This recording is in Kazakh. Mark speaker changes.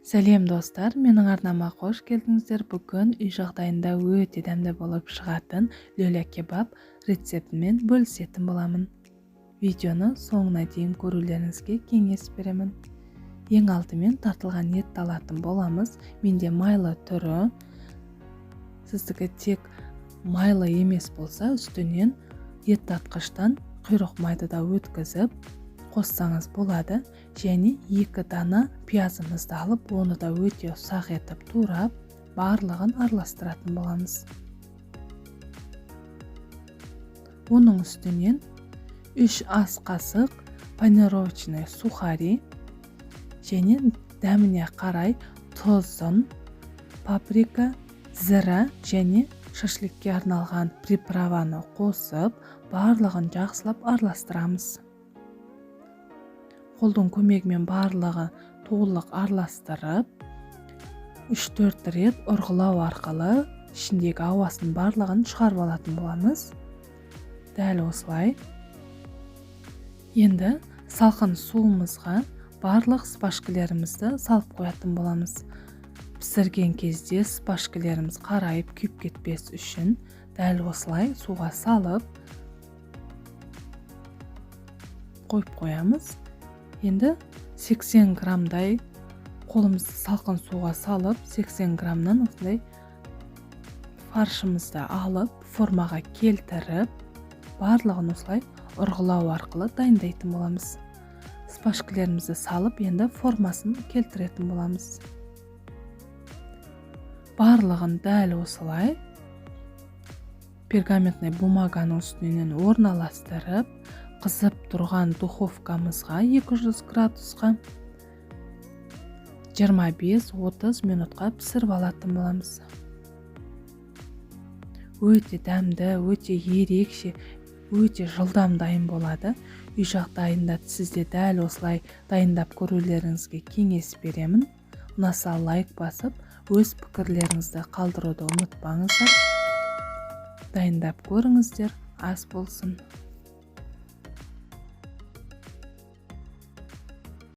Speaker 1: Сәлем достар, менің арнама қош келдіңіздер. Бүгін үй жағдайында өте дәмді болып шығатын лөля кебаб рецептімен бөлісетін боламын. Видеоны соңына дейін көрулеріңізге кеңес беремін. Ең алдымен тартылған етті алатын боламыз. Менде майлы түрі, сіздікі тек майлы емес болса, үстінен ет татқыштан құйрық майды да өткізіп қоссаңыз болады. Және 2 дана пиязымызды алып, оны да өте ұсақ етіп турап, барлығын араластыратын боламыз. Оның үстінен 3 ас қасық панировочный сухари және дәміне қарай тұзын, паприка, зіра және шашликке арналған приправаны қосып, барлығын жақсылап араластырамыз. Қолдың көмегімен барлығы толық араластырып, 3-4 рет ұрғылау арқылы ішіндегі ауасын барлығын шығарып алатын боламыз. Дәл осылай. Енді салқын суымызға барлық спашкілерімізді салып қоятын боламыз. Пісірген кезде спашкілеріміз қарайып күйіп кетпес үшін дәл осылай суға салып қойып қоямыз. Енді 80 грамдай қолымызды салқын суға салып, 80 грамнан осылай фаршымызды алып, формаға келтіріп, барлығын осылай ұрғылау арқылы дайындайтын боламыз. Спашкілерімізді салып, енді формасын келтіретін боламыз. Барлығын дәл осылай пергаментный бумаганың үстінен орналастырып, қызып тұрған духовкамызға 200 градусқа 25-30 минутқа пісіріп алатын боламыз. Өте дәмді, өте ерекше, өте жылдам дайын болады. Үй жағдайында сізде дәл осылай дайындап көрулеріңізге кеңес беремін. Ұнаса лайк басып, өз пікірлеріңізді қалдыруды ұмытпаңыздар. Дайындап көріңіздер, ас болсын.